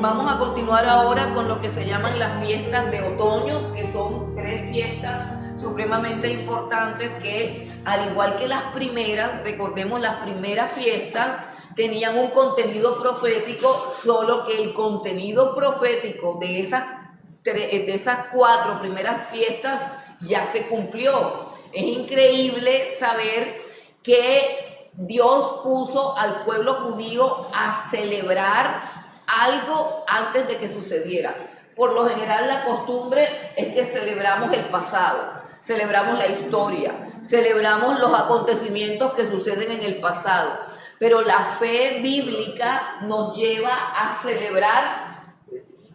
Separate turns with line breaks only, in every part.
Vamos a continuar ahora con lo que se llaman las fiestas de otoño, que son 3 fiestas supremamente importantes que, al igual que las primeras, recordemos, las primeras fiestas tenían un contenido profético, solo que el contenido profético de esas 4 primeras fiestas ya se cumplió. Es increíble saber que Dios puso al pueblo judío a celebrar algo antes de que sucediera. Por lo general, la costumbre es que celebramos el pasado, celebramos la historia, celebramos los acontecimientos que suceden en el pasado, pero la fe bíblica nos lleva a celebrar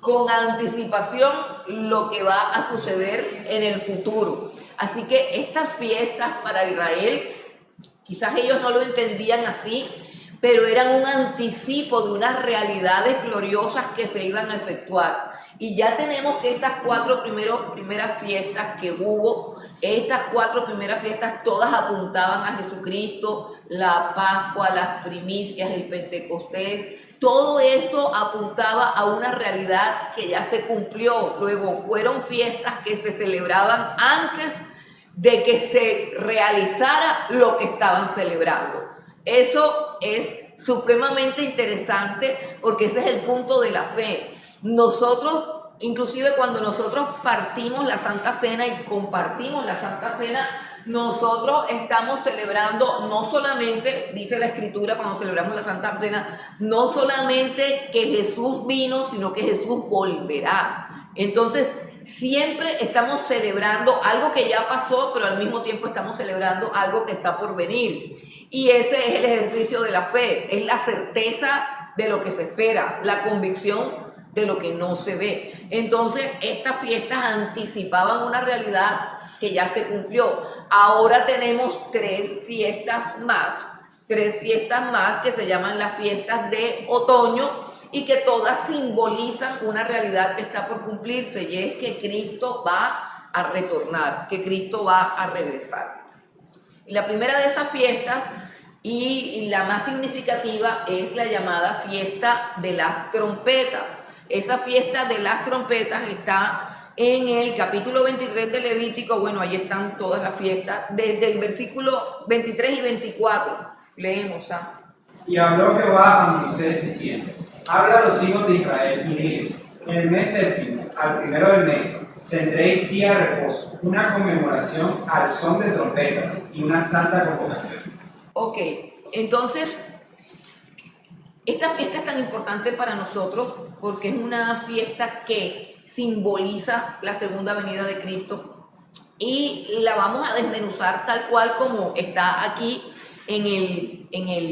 con anticipación lo que va a suceder en el futuro. Así que estas fiestas para Israel, quizás ellos no lo entendían así, pero eran un anticipo de unas realidades gloriosas que se iban a efectuar. Y ya tenemos que estas 4 primeras fiestas que hubo, estas 4 primeras fiestas todas apuntaban a Jesucristo, la Pascua, las primicias, el Pentecostés. Todo esto apuntaba a una realidad que ya se cumplió. Luego fueron fiestas que se celebraban antes de que se realizara lo que estaban celebrando. Eso es supremamente interesante porque ese es el punto de la fe. Nosotros, inclusive cuando nosotros partimos la Santa Cena y compartimos la Santa Cena, nosotros estamos celebrando no solamente, dice la Escritura cuando celebramos la Santa Cena, no solamente que Jesús vino, sino que Jesús volverá. Entonces, siempre estamos celebrando algo que ya pasó, pero al mismo tiempo estamos celebrando algo que está por venir. Y ese es el ejercicio de la fe, es la certeza de lo que se espera, la convicción de lo que no se ve. Entonces, estas fiestas anticipaban una realidad que ya se cumplió. Ahora tenemos 3 fiestas más que se llaman las fiestas de otoño y que todas simbolizan una realidad que está por cumplirse, y es que Cristo va a retornar, que Cristo va a regresar. Y la primera de esas fiestas y la más significativa es la llamada fiesta de las trompetas. Esa fiesta de las trompetas está en el capítulo 23 de Levítico. Bueno, ahí están todas las fiestas, desde el versículo 23 y 24. Leemos,
Y habló Jehová a Moisés diciendo: habla a los hijos de Israel y diles: en el mes séptimo, al primero del mes, tendréis día de reposo, una conmemoración al son de trompetas y una santa convocación.
Ok, entonces, esta fiesta es tan importante para nosotros porque es una fiesta que simboliza la segunda venida de Cristo y la vamos a desmenuzar tal cual como está aquí en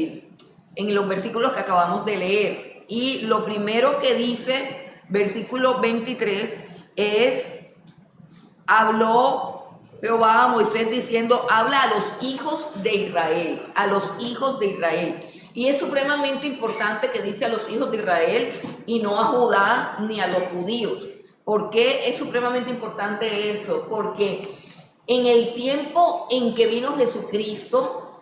los versículos que acabamos de leer. Y lo primero que dice, versículo 23, es: habló Jehová a Moisés diciendo, habla a los hijos de Israel, a los hijos de Israel. Y es supremamente importante que dice a los hijos de Israel y no a Judá ni a los judíos. ¿Por qué es supremamente importante eso? Porque en el tiempo en que vino Jesucristo,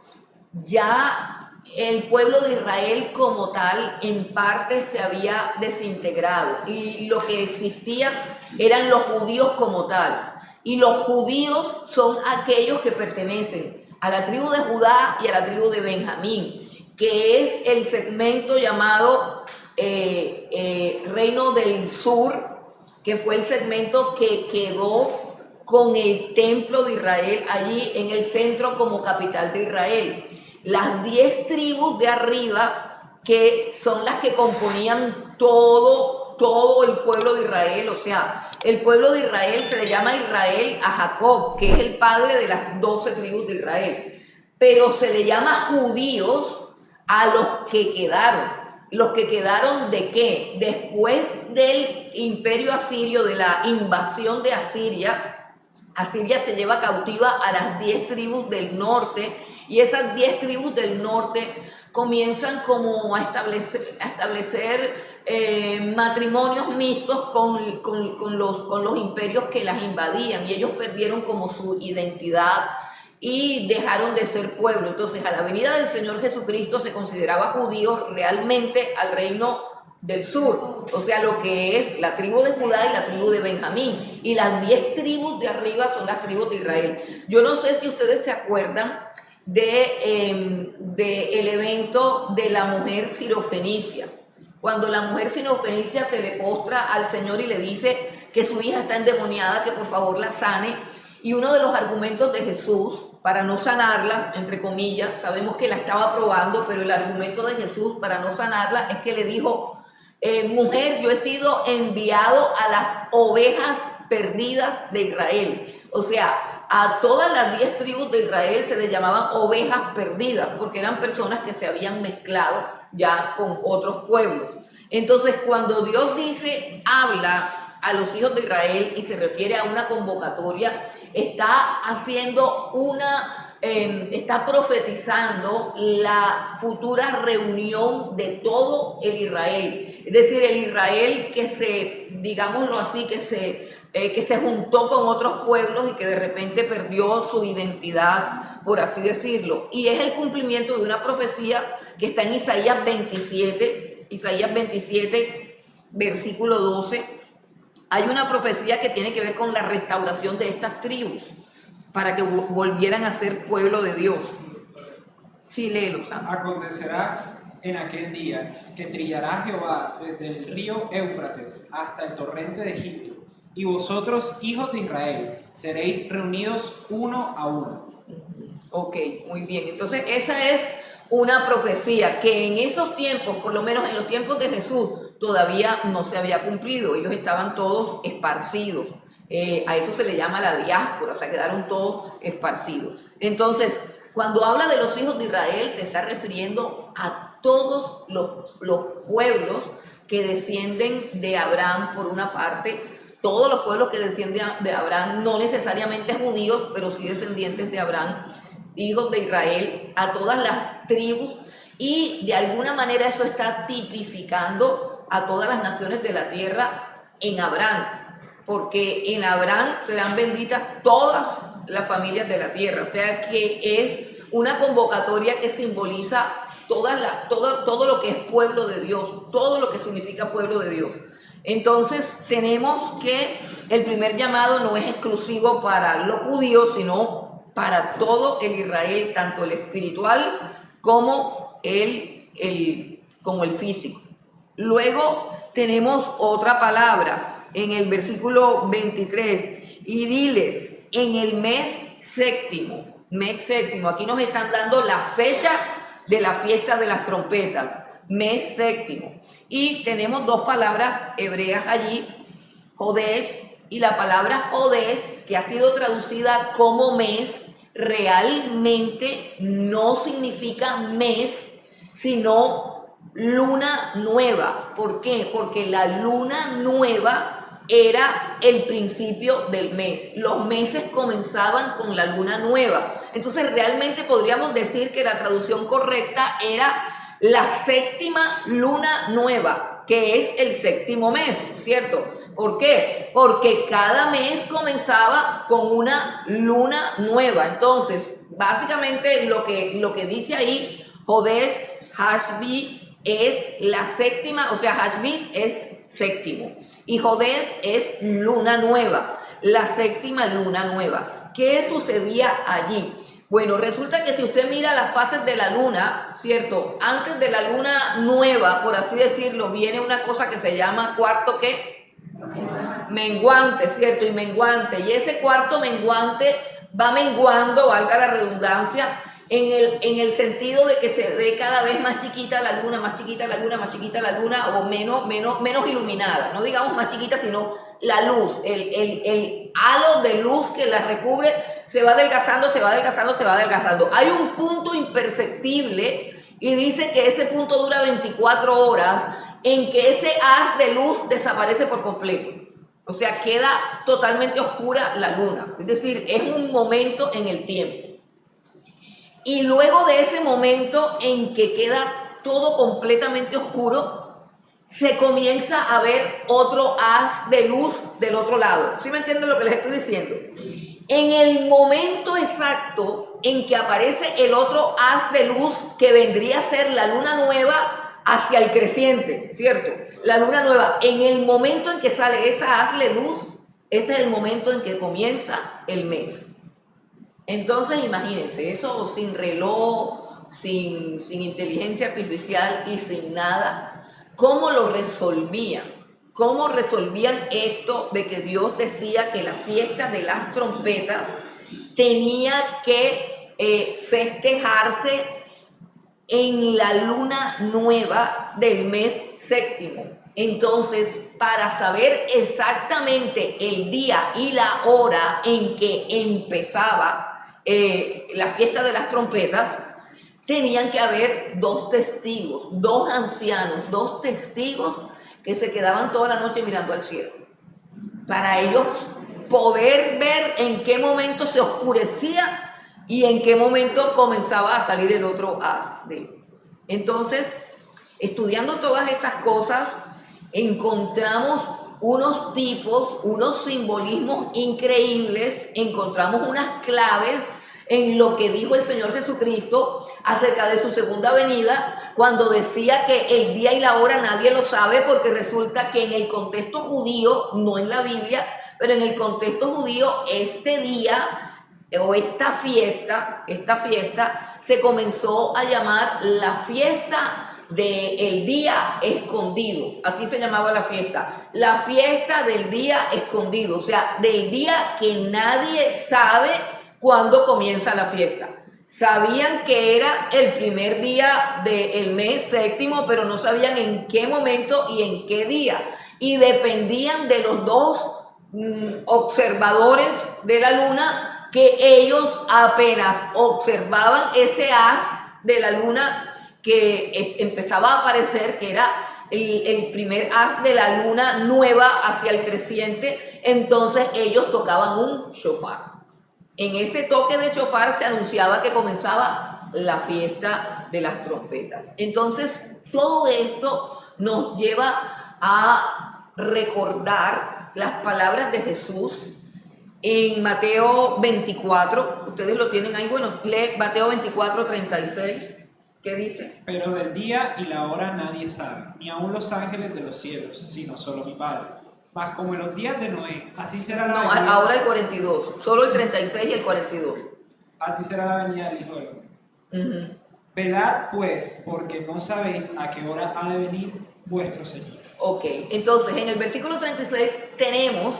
ya el pueblo de Israel como tal en parte se había desintegrado y lo que existía eran los judíos como tal. Y los judíos son aquellos que pertenecen a la tribu de Judá y a la tribu de Benjamín, que es el segmento llamado Reino del Sur, que fue el segmento que quedó con el templo de Israel allí en el centro como capital de Israel. Las 10 tribus de arriba, que son las que componían todo el pueblo de Israel, o sea, el pueblo de Israel se le llama Israel a Jacob, que es el padre de las 12 tribus de Israel, pero se le llama judíos a los que quedaron. ¿Los que quedaron de qué? Después del imperio asirio, de la invasión de Asiria, Asiria se lleva cautiva a las 10 tribus del norte, y esas 10 tribus del norte comienzan como a establecer matrimonios mixtos con los imperios que las invadían, y ellos perdieron como su identidad y dejaron de ser pueblo. Entonces, a la venida del Señor Jesucristo se consideraba judíos realmente al reino del sur, o sea, lo que es la tribu de Judá y la tribu de Benjamín, y las 10 tribus de arriba son las tribus de Israel. Yo no sé si ustedes se acuerdan de el evento de la mujer sirofenicia, cuando la mujer sirofenicia se le postra al Señor y le dice que su hija está endemoniada, que por favor la sane, y uno de los argumentos de Jesús para no sanarla, entre comillas, sabemos que la estaba probando, pero el argumento de Jesús para no sanarla es que le dijo: mujer, yo he sido enviado a las ovejas perdidas de Israel. O sea, a todas las 10 tribus de Israel se les llamaban ovejas perdidas, porque eran personas que se habían mezclado ya con otros pueblos. Entonces, cuando Dios dice, habla a los hijos de Israel y se refiere a una convocatoria, está haciendo está profetizando la futura reunión de todo el Israel. Es decir, el Israel que digámoslo así, que se juntó con otros pueblos y que de repente perdió su identidad, por así decirlo. Y es el cumplimiento de una profecía que está en Isaías 27, versículo 12. Hay una profecía que tiene que ver con la restauración de estas tribus para que volvieran a ser pueblo de Dios. Sí, léelo, Sam.
Acontecerá en aquel día que trillará Jehová desde el río Éufrates hasta el torrente de Egipto, y vosotros, hijos de Israel, seréis reunidos uno a uno.
Ok, muy bien. Entonces esa es una profecía que en esos tiempos, por lo menos en los tiempos de Jesús, todavía no se había cumplido. Ellos estaban todos esparcidos. A eso se le llama la diáspora, o sea, quedaron todos esparcidos. Entonces, cuando habla de los hijos de Israel, se está refiriendo a todos los pueblos que descienden de Abraham, por una parte, todos los pueblos que descienden de Abraham, no necesariamente judíos, pero sí descendientes de Abraham, hijos de Israel, a todas las tribus, y de alguna manera eso está tipificando a todas las naciones de la tierra en Abraham, porque en Abraham serán benditas todas las familias de la tierra. O sea que es una convocatoria que simboliza todo lo que es pueblo de Dios, todo lo que significa pueblo de Dios. Entonces tenemos que el primer llamado no es exclusivo para los judíos, sino para todo el Israel, tanto el espiritual como el físico. Luego tenemos otra palabra en el versículo 23, y diles, en el mes séptimo, aquí nos están dando la fecha de la fiesta de las trompetas, mes séptimo, y tenemos dos palabras hebreas allí, Jodesh, y la palabra Jodesh, que ha sido traducida como mes, realmente no significa mes, sino luna nueva. ¿Por qué? Porque la luna nueva era el principio del mes. Los meses comenzaban con la luna nueva. Entonces realmente podríamos decir que la traducción correcta era la séptima luna nueva, que es el séptimo mes, ¿cierto? ¿Por qué? Porque cada mes comenzaba con una luna nueva. Entonces, básicamente lo que dice ahí, Jodesh Hashvi es la séptima, o sea, Hashvi es séptimo y Jodesh es luna nueva, la séptima luna nueva. ¿Qué sucedía allí? Bueno, resulta que si usted mira las fases de la luna, ¿cierto? Antes de la luna nueva, por así decirlo, viene una cosa que se llama cuarto, ¿qué? Menguante, ¿cierto? Y menguante. Y ese cuarto menguante va menguando, valga la redundancia, en el sentido de que se ve cada vez más chiquita la luna, más chiquita la luna, más chiquita la luna, o menos iluminada. No digamos más chiquita, sino la luz, el halo de luz que la recubre se va adelgazando, se va adelgazando, se va adelgazando. Hay un punto imperceptible y dice que ese punto dura 24 horas en que ese haz de luz desaparece por completo. O sea, queda totalmente oscura la luna. Es decir, es un momento en el tiempo. Y luego de ese momento en que queda todo completamente oscuro, se comienza a ver otro haz de luz del otro lado. ¿Sí me entienden lo que les estoy diciendo? En el momento exacto en que aparece el otro haz de luz que vendría a ser la luna nueva, hacia el creciente, ¿cierto? La luna nueva, en el momento en que sale esa haz de luz, ese es el momento en que comienza el mes. Entonces, imagínense, eso sin reloj, sin inteligencia artificial y sin nada, ¿cómo lo resolvían? ¿Cómo resolvían esto de que Dios decía que la fiesta de las trompetas tenía que festejarse en la luna nueva del mes séptimo? Entonces, para saber exactamente el día y la hora en que empezaba la fiesta de las trompetas, tenían que haber dos testigos, dos ancianos, dos testigos que se quedaban toda la noche mirando al cielo, para ellos poder ver en qué momento se oscurecía y en qué momento comenzaba a salir el otro haz de luz. Entonces, estudiando todas estas cosas, encontramos unos tipos, unos simbolismos increíbles, encontramos unas claves en lo que dijo el Señor Jesucristo acerca de su segunda venida, cuando decía que el día y la hora nadie lo sabe, porque resulta que en el contexto judío, no en la Biblia, pero en el contexto judío, este día o esta fiesta se comenzó a llamar la fiesta del día escondido. Así se llamaba la fiesta del día escondido, o sea, del día que nadie sabe cuándo comienza la fiesta. Sabían que era el primer día del mes séptimo, pero no sabían en qué momento y en qué día, y dependían de los dos observadores de la luna, que ellos apenas observaban ese haz de la luna que empezaba a aparecer, que era el primer haz de la luna nueva hacia el creciente, entonces ellos tocaban un shofar. En ese toque de shofar se anunciaba que comenzaba la fiesta de las trompetas. Entonces, todo esto nos lleva a recordar las palabras de Jesús en Mateo 24. Ustedes lo tienen ahí. Bueno, lee Mateo 24, 36. ¿Qué dice?
Pero del día y la hora nadie sabe, ni aun los ángeles de los cielos, sino solo mi Padre. Mas como en los días de Noé, así será la venida.
No, ahora el 42, solo el 36 y el 42.
Así será la venida del Hijo del Hombre. Velad pues, porque no sabéis a qué hora ha de venir vuestro Señor.
Ok, entonces en el versículo 36 tenemos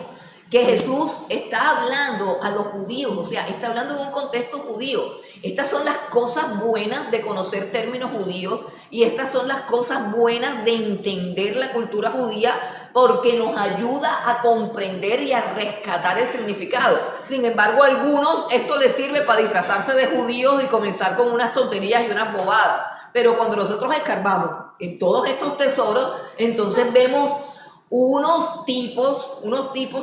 que Jesús está hablando a los judíos, o sea, está hablando en un contexto judío. Estas son las cosas buenas de conocer términos judíos, y estas son las cosas buenas de entender la cultura judía, porque nos ayuda a comprender y a rescatar el significado. Sin embargo, a algunos esto les sirve para disfrazarse de judíos y comenzar con unas tonterías y unas bobadas. Pero cuando nosotros escarbamos en todos estos tesoros, entonces vemos unos tipos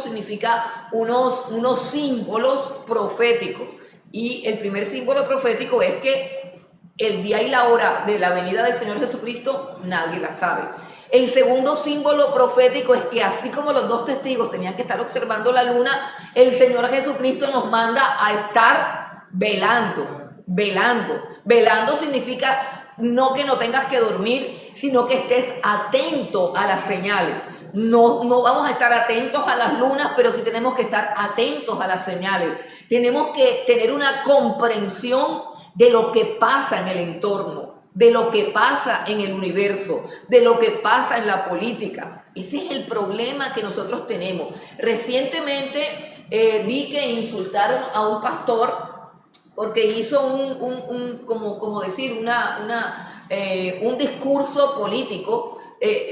significa unos símbolos proféticos. Y el primer símbolo profético es que el día y la hora de la venida del Señor Jesucristo nadie la sabe. El segundo símbolo profético es que así como los dos testigos tenían que estar observando la luna, el Señor Jesucristo nos manda a estar velando. Velando significa no que no tengas que dormir, sino que estés atento a las señales. No vamos a estar atentos a las lunas, pero sí tenemos que estar atentos a las señales. Tenemos que tener una comprensión de lo que pasa en el entorno, de lo que pasa en el universo, de lo que pasa en la política. Ese es el problema que nosotros tenemos. Recientemente vi que insultaron a un pastor porque hizo un discurso político.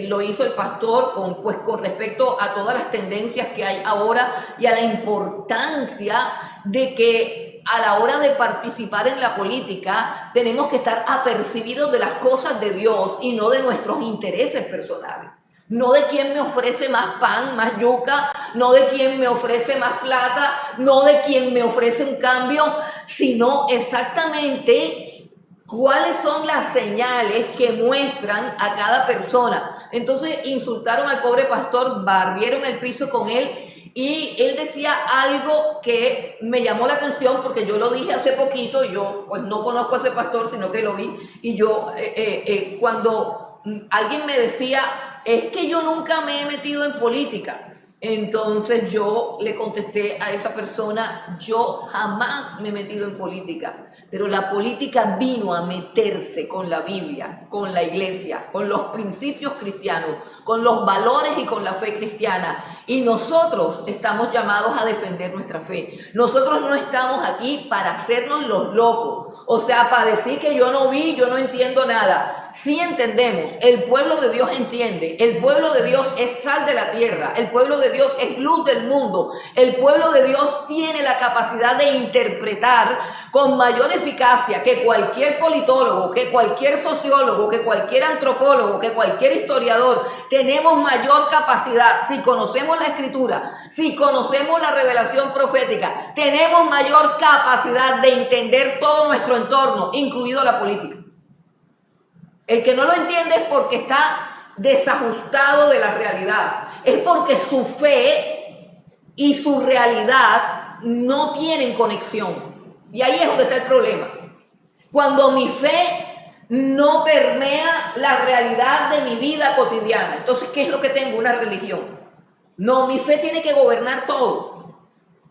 Lo hizo el pastor con respecto a todas las tendencias que hay ahora y a la importancia de que a la hora de participar en la política tenemos que estar apercibidos de las cosas de Dios y no de nuestros intereses personales. No de quién me ofrece más pan, más yuca, no de quién me ofrece más plata, no de quién me ofrece un cambio, sino exactamente cuáles son las señales que muestran a cada persona. Entonces insultaron al pobre pastor, barrieron el piso con él, y él decía algo que me llamó la atención porque yo lo dije hace poquito. Yo pues no conozco a ese pastor, sino que lo vi, y yo cuando alguien me decía, es que yo nunca me he metido en política. Entonces yo le contesté a esa persona, yo jamás me he metido en política, pero la política vino a meterse con la Biblia, con la iglesia, con los principios cristianos, con los valores y con la fe cristiana. Y nosotros estamos llamados a defender nuestra fe. Nosotros no estamos aquí para hacernos los locos, o sea, para decir que yo no vi, yo no entiendo nada. Sí entendemos, el pueblo de Dios entiende, el pueblo de Dios es sal de la tierra, el pueblo de Dios es luz del mundo, el pueblo de Dios tiene la capacidad de interpretar con mayor eficacia que cualquier politólogo, que cualquier sociólogo, que cualquier antropólogo, que cualquier historiador. Tenemos mayor capacidad si conocemos la escritura, si conocemos la revelación profética, tenemos mayor capacidad de entender todo nuestro entorno, incluido la política. El que no lo entiende es porque está desajustado de la realidad. Es porque su fe y su realidad no tienen conexión. Y ahí es donde está el problema. Cuando mi fe no permea la realidad de mi vida cotidiana. Entonces, ¿qué es lo que tengo? Una religión. No, mi fe tiene que gobernar todo.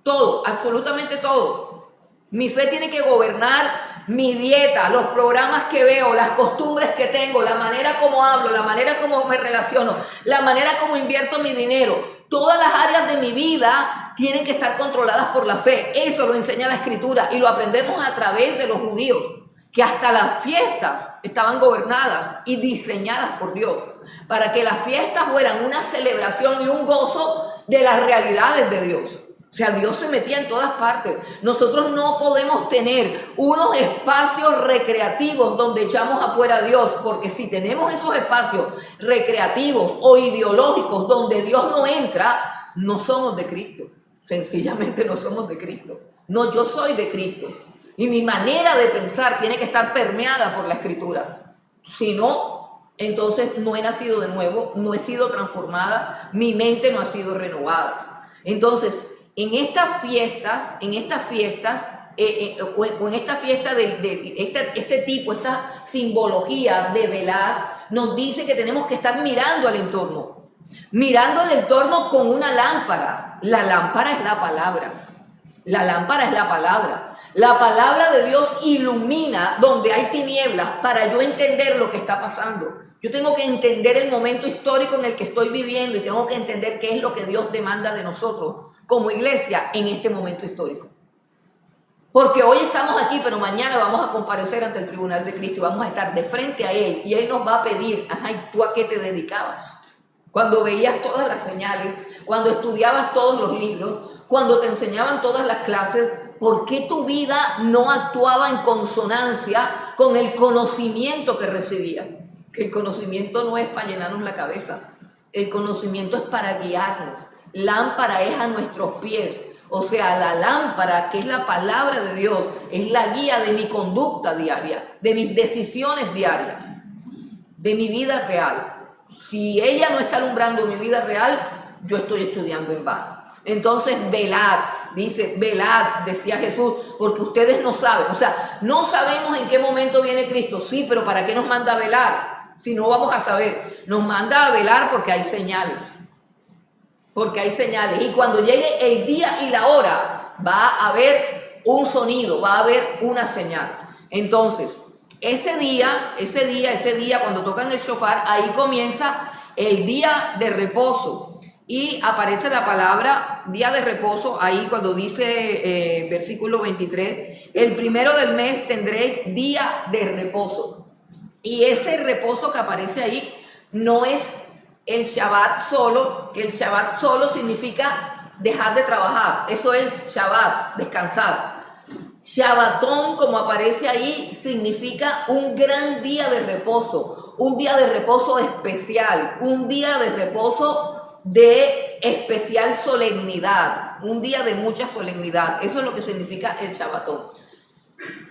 Todo, absolutamente todo. Mi fe tiene que gobernar mi dieta, los programas que veo, las costumbres que tengo, la manera como hablo, la manera como me relaciono, la manera como invierto mi dinero. Todas las áreas de mi vida tienen que estar controladas por la fe. Eso lo enseña la Escritura y lo aprendemos a través de los judíos, que hasta las fiestas estaban gobernadas y diseñadas por Dios, para que las fiestas fueran una celebración y un gozo de las realidades de Dios. O sea, Dios se metía en todas partes. Nosotros no podemos tener unos espacios recreativos donde echamos afuera a Dios, porque si tenemos esos espacios recreativos o ideológicos donde Dios no entra, no somos de Cristo. Sencillamente no somos de Cristo. No, yo soy de Cristo. Y mi manera de pensar tiene que estar permeada por la Escritura. Si no, entonces no he nacido de nuevo, no he sido transformada, mi mente no ha sido renovada. Entonces, en estas fiestas o en esta fiesta de este tipo, esta simbología de velar, nos dice que tenemos que estar mirando al entorno. Mirando el entorno con una lámpara. La lámpara es la palabra. La lámpara es la palabra. La palabra de Dios ilumina donde hay tinieblas para yo entender lo que está pasando. Yo tengo que entender el momento histórico en el que estoy viviendo y tengo que entender qué es lo que Dios demanda de nosotros como iglesia en este momento histórico. Porque hoy estamos aquí, pero mañana vamos a comparecer ante el tribunal de Cristo y vamos a estar de frente a Él y Él nos va a pedir, ajá, ¿y tú a qué te dedicabas? Cuando veías todas las señales, cuando estudiabas todos los libros, cuando te enseñaban todas las clases, ¿por qué tu vida no actuaba en consonancia con el conocimiento que recibías? Que el conocimiento no es para llenarnos la cabeza, el conocimiento es para guiarnos. Lámpara es a nuestros pies, o sea, la lámpara, que es la palabra de Dios, es la guía de mi conducta diaria, de mis decisiones diarias, de mi vida real. Si ella no está alumbrando mi vida real, yo estoy estudiando en vano. Entonces, velad, dice, velad, decía Jesús, porque ustedes no saben, o sea, no sabemos en qué momento viene Cristo, sí, pero ¿para qué nos manda a velar? Si no vamos a saber, nos manda a velar porque hay señales. Porque hay señales. Y cuando llegue el día y la hora, va a haber un sonido, va a haber una señal. Entonces, ese día, cuando tocan el shofar, ahí comienza el día de reposo. Y aparece la palabra día de reposo, ahí cuando dice versículo 23, el primero del mes tendréis día de reposo. Y ese reposo que aparece ahí no es el Shabbat solo, que el Shabbat solo significa dejar de trabajar. Eso es Shabbat, descansar. Shabbatón, como aparece ahí, significa un gran día de reposo, un día de reposo especial, un día de reposo de especial solemnidad, un día de mucha solemnidad. Eso es lo que significa el Shabbatón.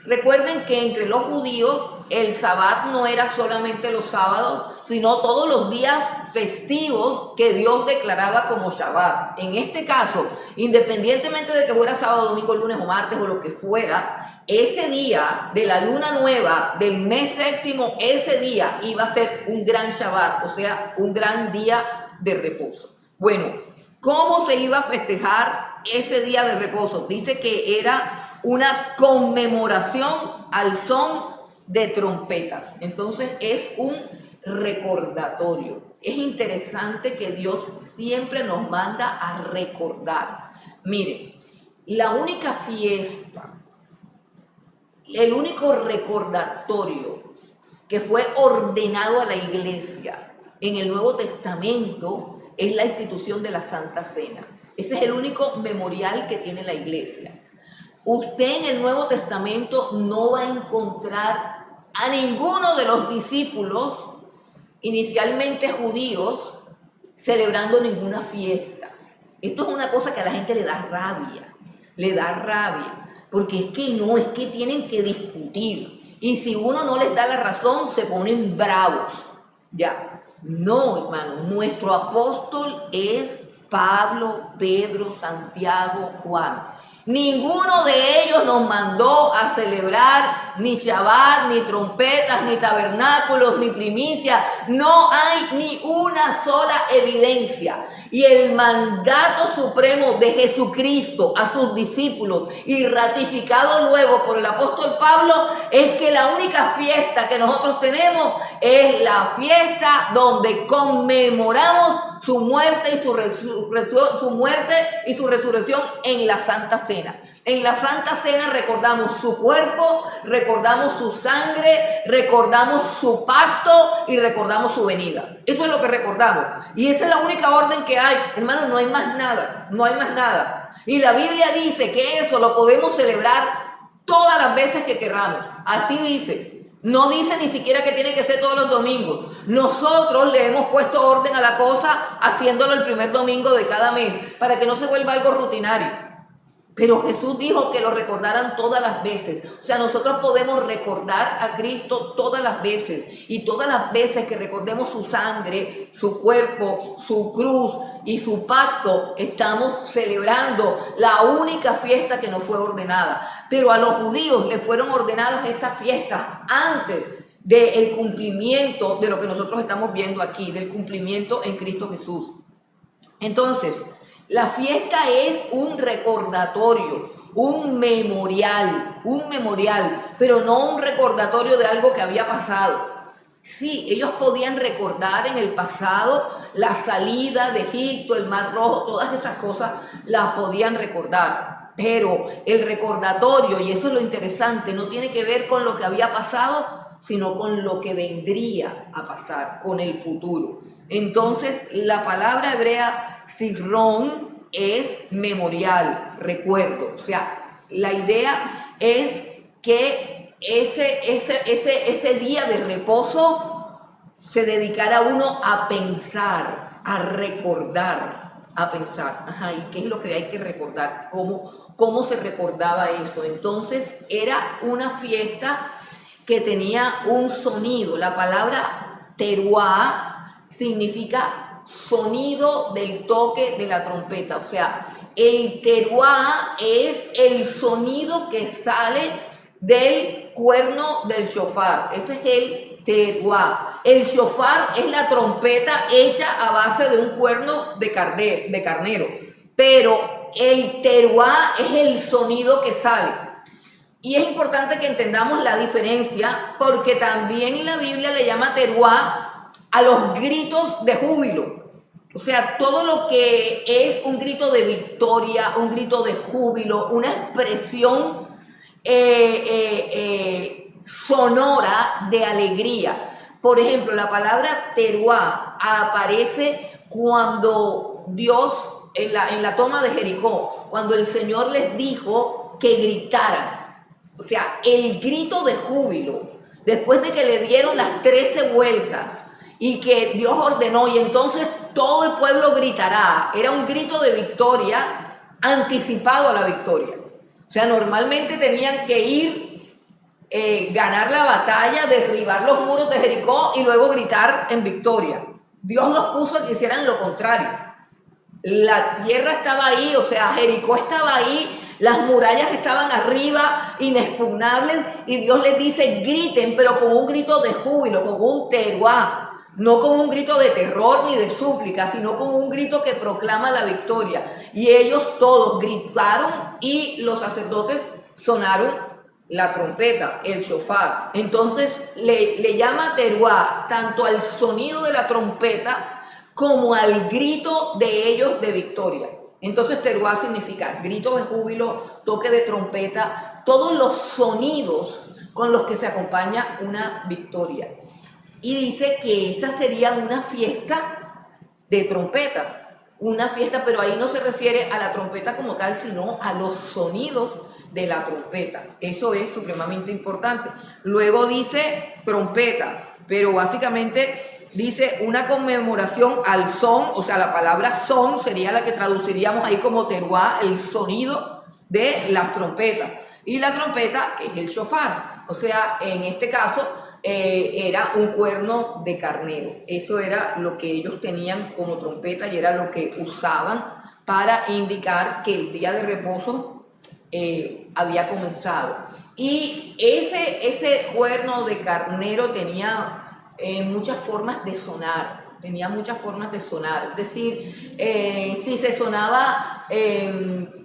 Recuerden que entre los judíos el Sabbat no era solamente los sábados, sino todos los días festivos que Dios declaraba como Shabbat. En este caso, independientemente de que fuera sábado, domingo, lunes o martes o lo que fuera, ese día de la luna nueva del mes séptimo, ese día iba a ser un gran Shabbat, o sea, un gran día de reposo. Bueno, ¿cómo se iba a festejar ese día de reposo? Dice que era una conmemoración al son de trompetas. Entonces es un recordatorio. Es interesante que Dios siempre nos manda a recordar. Miren, la única fiesta, el único recordatorio que fue ordenado a la iglesia en el Nuevo Testamento es la institución de la Santa Cena. Ese es el único memorial que tiene la iglesia. Usted en el Nuevo Testamento no va a encontrar a ninguno de los discípulos, inicialmente judíos, celebrando ninguna fiesta. Esto es una cosa que a la gente le da rabia, porque es que tienen que discutir, y si uno no les da la razón, se ponen bravos, ya. No, hermano, nuestro apóstol es Pablo, Pedro, Santiago, Juan. Ninguno de ellos nos mandó a celebrar ni Shabbat, ni trompetas, ni tabernáculos, ni primicias. No hay ni una sola evidencia. Y el mandato supremo de Jesucristo a sus discípulos y ratificado luego por el apóstol Pablo es que la única fiesta que nosotros tenemos es la fiesta donde conmemoramos su muerte y su resurrección en la Santa Cena. En la Santa Cena recordamos su cuerpo, recordamos su sangre, recordamos su pacto y recordamos su venida. Eso es lo que recordamos. Y esa es la única orden que hay. Hermano, no hay más nada, no hay más nada. Y la Biblia dice que eso lo podemos celebrar todas las veces que queramos. Así dice. No dice ni siquiera que tiene que ser todos los domingos. Nosotros le hemos puesto orden a la cosa haciéndolo el primer domingo de cada mes para que no se vuelva algo rutinario. Pero Jesús dijo que lo recordaran todas las veces. O sea, nosotros podemos recordar a Cristo todas las veces. Y todas las veces que recordemos su sangre, su cuerpo, su cruz y su pacto, estamos celebrando la única fiesta que nos fue ordenada. Pero a los judíos les fueron ordenadas estas fiestas antes del cumplimiento de lo que nosotros estamos viendo aquí, del cumplimiento en Cristo Jesús. Entonces, la fiesta es un recordatorio, un memorial, pero no un recordatorio de algo que había pasado. Sí, ellos podían recordar en el pasado la salida de Egipto, el Mar Rojo, todas esas cosas las podían recordar. Pero el recordatorio, y eso es lo interesante, no tiene que ver con lo que había pasado, sino con lo que vendría a pasar, con el futuro. Entonces, la palabra hebrea Zicrón es memorial, recuerdo. O sea, la idea es que ese día de reposo se dedicara uno a pensar, a recordar, a pensar. Ajá, ¿y qué es lo que hay que recordar? ¿Cómo se recordaba eso? Entonces, era una fiesta que tenía un sonido. La palabra teruá significa sonido del toque de la trompeta. O sea, el teruá es el sonido que sale del cuerno del shofar. Ese es el teruá. El shofar es la trompeta hecha a base de un cuerno de carnero. Pero el teruá es el sonido que sale. Y es importante que entendamos la diferencia, porque también la Biblia le llama teruá a los gritos de júbilo. O sea, todo lo que es un grito de victoria, un grito de júbilo, una expresión sonora de alegría. Por ejemplo, la palabra teruá aparece cuando Dios, en la toma de Jericó, cuando el Señor les dijo que gritaran. O sea, el grito de júbilo, después de que le dieron las 13 vueltas y que Dios ordenó, y entonces todo el pueblo gritará. Era un grito de victoria anticipado a la victoria. O sea, normalmente tenían que ir, ganar la batalla, derribar los muros de Jericó y luego gritar en victoria. Dios los puso a que hicieran lo contrario. La tierra estaba ahí, o sea, Jericó estaba ahí, Las murallas estaban arriba, inexpugnables, y Dios les dice, griten, pero con un grito de júbilo, con un teruá. No con un grito de terror ni de súplica, sino con un grito que proclama la victoria. Y ellos todos gritaron y los sacerdotes sonaron la trompeta, el shofar. Entonces le llama teruá tanto al sonido de la trompeta como al grito de ellos de victoria. Entonces teruá significa grito de júbilo, toque de trompeta, todos los sonidos con los que se acompaña una victoria. Y dice que esa sería una fiesta de trompetas, una fiesta, pero ahí no se refiere a la trompeta como tal, sino a los sonidos de la trompeta. Eso es supremamente importante. Luego dice trompeta, pero básicamente dice una conmemoración al son, o sea, la palabra son sería la que traduciríamos ahí como teruá, el sonido de las trompetas. Y la trompeta es el shofar, o sea, en este caso era un cuerno de carnero. Eso era lo que ellos tenían como trompeta y era lo que usaban para indicar que el día de reposo había comenzado. Y ese cuerno de carnero tenía muchas formas de sonar. Es decir, si se sonaba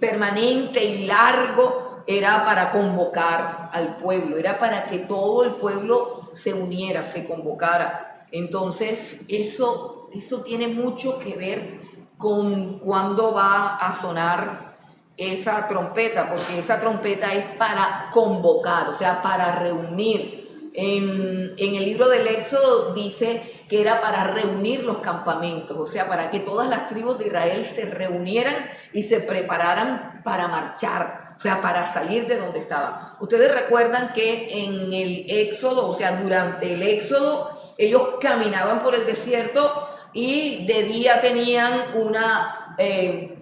permanente y largo, era para convocar al pueblo, era para que todo el pueblo se uniera, se convocara. Entonces eso tiene mucho que ver con cuándo va a sonar esa trompeta, porque esa trompeta es para convocar, o sea, para reunir. En el libro del Éxodo dice que era para reunir los campamentos, o sea, para que todas las tribus de Israel se reunieran y se prepararan para marchar, o sea, para salir de donde estaban. Ustedes recuerdan que en el Éxodo, o sea, durante el Éxodo, ellos caminaban por el desierto y de día tenían una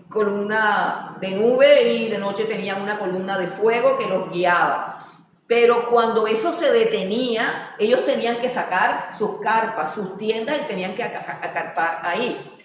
columna de nube y de noche tenían una columna de fuego que los guiaba. Pero cuando eso se detenía, ellos tenían que sacar sus carpas, sus tiendas y tenían que acampar ahí.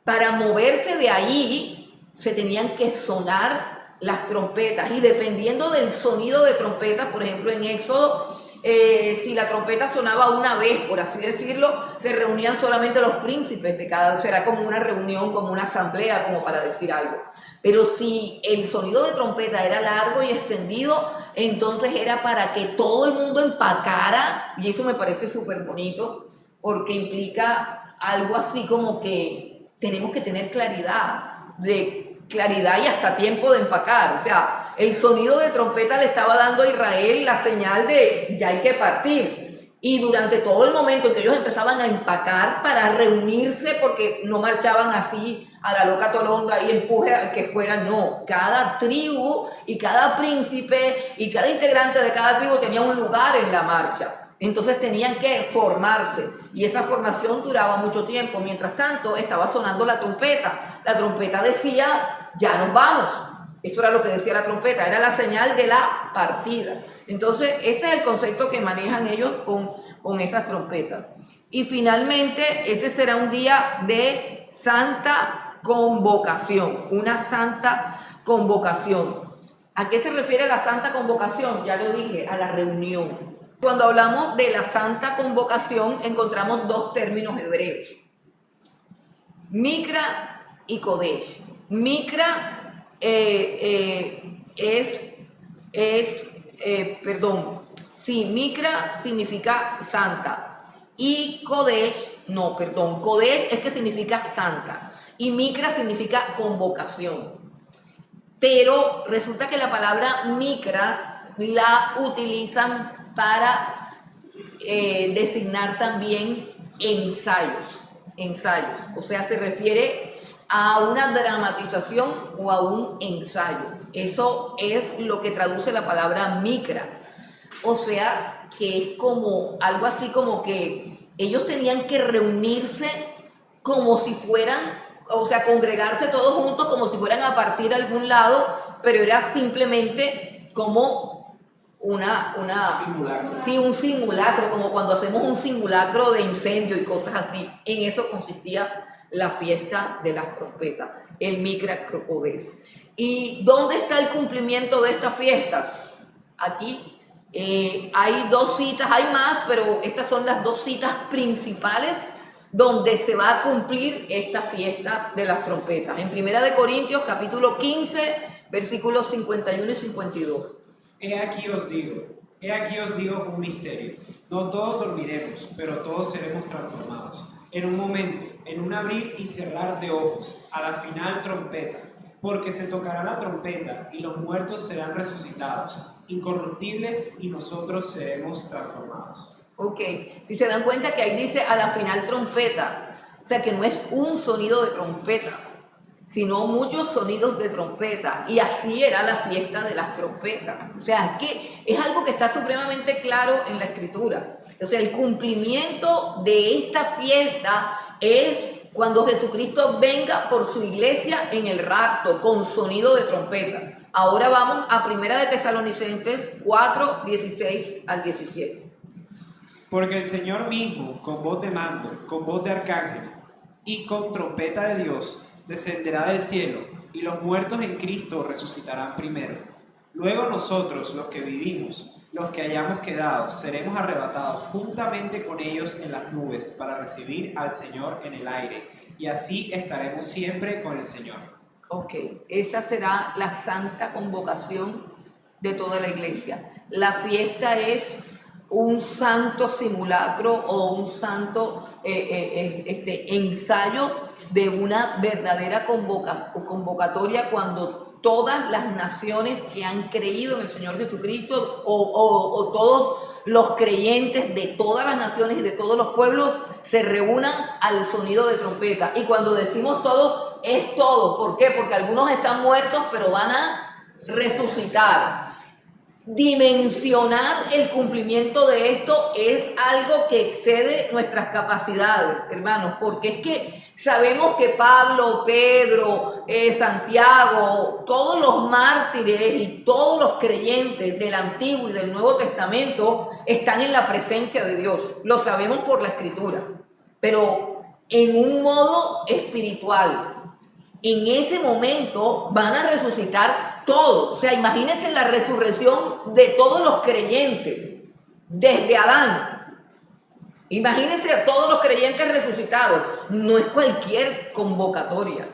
Para moverse de ahí, se tenían que sonar las trompetas y dependiendo del sonido de trompetas, por ejemplo en Éxodo, si la trompeta sonaba una vez, por así decirlo, se reunían solamente los príncipes de cada, será como una reunión, como una asamblea, como para decir algo. Pero si el sonido de trompeta era largo y extendido, entonces era para que todo el mundo empacara, y eso me parece súper bonito, porque implica algo así como que tenemos que tener claridad y hasta tiempo de empacar. O sea, el sonido de trompeta le estaba dando a Israel la señal de ya hay que partir. Y durante todo el momento en que ellos empezaban a empacar para reunirse, porque no marchaban así a la loca tolondra y empuje al que fuera, no. Cada tribu y cada príncipe y cada integrante de cada tribu tenía un lugar en la marcha. Entonces tenían que formarse y esa formación duraba mucho tiempo. Mientras tanto estaba sonando la trompeta. La trompeta decía, ya nos vamos. Eso era lo que decía la trompeta, era la señal de la partida. Entonces ese es el concepto que manejan ellos con esas trompetas. Y finalmente ese será un día de santa convocación, una santa convocación. ¿A qué se refiere la santa convocación? Ya lo dije, a la reunión. Cuando hablamos de la santa convocación, encontramos dos términos hebreos, Mikra y Kodesh. Mikra Mikra significa santa y Kodesh es que significa santa y Mikra significa convocación. Pero resulta que la palabra Mikra la utilizan para designar también ensayos, o sea, se refiere a una dramatización o a un ensayo. Eso es lo que traduce la palabra Mikra, o sea, que es como algo así como que ellos tenían que reunirse como si fueran, o sea, congregarse todos juntos como si fueran a partir a algún lado, pero era simplemente como un simulacro, como cuando hacemos un simulacro de incendio y cosas así. En eso consistía la fiesta de las trompetas, el Mikra Kodesh. ¿Y dónde está el cumplimiento de estas fiestas? Aquí hay dos citas, hay más, pero estas son las dos citas principales donde se va a cumplir esta fiesta de las trompetas. En 1 Corintios capítulo 15, versículos 51 y 52.
He aquí os digo un misterio. No todos dormiremos, pero todos seremos transformados. En un momento, en un abrir y cerrar de ojos, a la final trompeta. Porque se tocará la trompeta y los muertos serán resucitados, incorruptibles, y nosotros seremos transformados.
Ok, si se dan cuenta que ahí dice a la final trompeta, o sea que no es un sonido de trompeta, sino muchos sonidos de trompeta, y así era la fiesta de las trompetas. O sea, que es algo que está supremamente claro en la Escritura. O sea, el cumplimiento de esta fiesta es cuando Jesucristo venga por su iglesia en el rapto, con sonido de trompeta. Ahora vamos a 1 Tesalonicenses 4, 16 al 17.
Porque el Señor mismo, con voz de mando, con voz de arcángel y con trompeta de Dios, descenderá del cielo, y los muertos en Cristo resucitarán primero. Luego nosotros, los que vivimos, los que hayamos quedado, seremos arrebatados juntamente con ellos en las nubes para recibir al Señor en el aire, y así estaremos siempre con el Señor.
Ok, esa será la santa convocación de toda la iglesia. La fiesta es un santo simulacro o un santo ensayo de una verdadera convocatoria cuando todas las naciones que han creído en el Señor Jesucristo o todos los creyentes de todas las naciones y de todos los pueblos se reúnan al sonido de trompeta. Y cuando decimos todos, es todos. ¿Por qué? Porque algunos están muertos, pero van a resucitar. Dimensionar el cumplimiento de esto es algo que excede nuestras capacidades, hermanos, porque es que sabemos que Pablo, Pedro, Santiago, todos los mártires y todos los creyentes del Antiguo y del Nuevo Testamento están en la presencia de Dios. Lo sabemos por la Escritura, pero en un modo espiritual. En ese momento van a resucitar todos. O sea, imagínense la resurrección de todos los creyentes, desde Adán. Imagínense a todos los creyentes resucitados. No es cualquier convocatoria,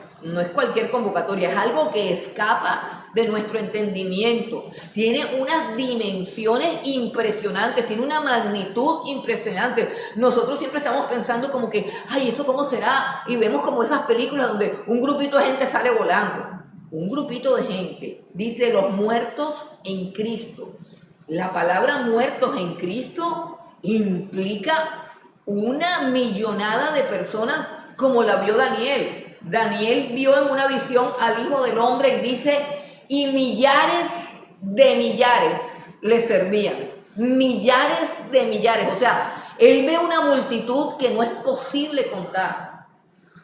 es algo que escapa de nuestro entendimiento. Tiene unas dimensiones impresionantes, tiene una magnitud impresionante. Nosotros siempre estamos pensando como que, ay, ¿eso cómo será? Y vemos como esas películas donde un grupito de gente sale volando. Un grupito de gente, dice los muertos en Cristo. La palabra muertos en Cristo implica una millonada de personas como la vio Daniel. Daniel vio en una visión al Hijo del Hombre y dice, y millares de millares le servían. Millares de millares. O sea, él ve una multitud que no es posible contar.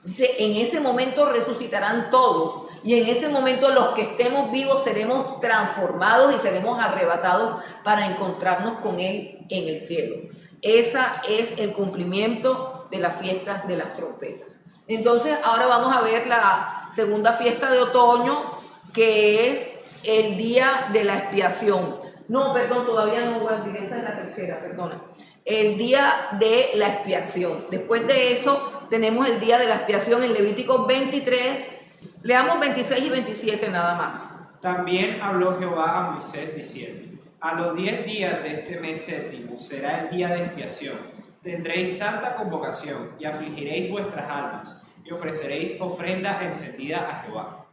Dice, en ese momento resucitarán todos. Y en ese momento los que estemos vivos seremos transformados y seremos arrebatados para encontrarnos con Él en el cielo. Ese es el cumplimiento de las fiestas de las trompetas. Entonces ahora vamos a ver la segunda fiesta de otoño, que es el día de la expiación. No, perdón, todavía no voy a decir, esa es la tercera, perdona. El día de la expiación. Después de eso tenemos el día de la expiación en Levítico 23. Leamos 26 y 27 nada más.
También habló Jehová a Moisés diciendo, a los 10 días de este mes séptimo será el día de expiación. Tendréis santa convocación y afligiréis vuestras almas y ofreceréis ofrenda encendida a Jehová.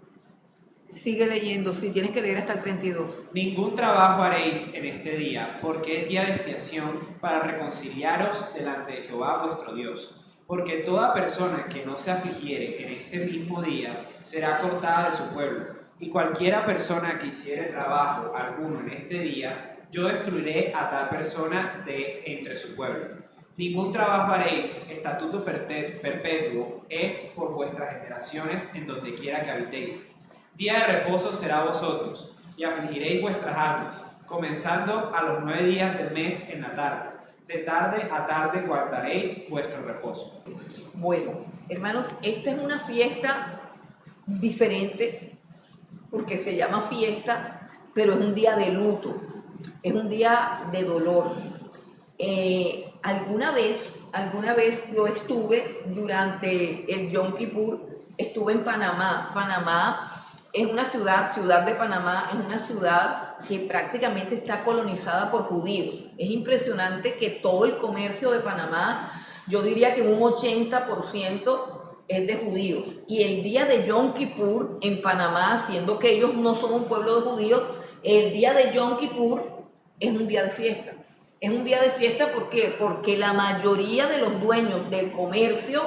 Sigue leyendo, si tienes que leer hasta el 32.
Ningún trabajo haréis en este día, porque es día de expiación para reconciliaros delante de Jehová vuestro Dios. Porque toda persona que no se afligiere en ese mismo día será cortada de su pueblo. Y cualquiera persona que hiciere trabajo alguno en este día, yo destruiré a tal persona de entre su pueblo. Ningún trabajo haréis, estatuto perpetuo es por vuestras generaciones en donde quiera que habitéis. Día de reposo será a vosotros, y afligiréis vuestras almas, comenzando a los 9 días del mes en la tarde. De tarde a tarde guardaréis vuestro reposo.
Bueno, hermanos, esta es una fiesta diferente porque se llama fiesta, pero es un día de luto, es un día de dolor. Alguna vez yo estuve durante el Yom Kippur, estuve en Panamá. Panamá es una ciudad de Panamá, es una ciudad que prácticamente está colonizada por judíos. Es impresionante que todo el comercio de Panamá, yo diría que un 80% es de judíos. Y el día de Yom Kippur en Panamá, siendo que ellos no son un pueblo de judíos, el día de Yom Kippur es un día de fiesta. Es un día de fiesta, ¿por qué? Porque la mayoría de los dueños del comercio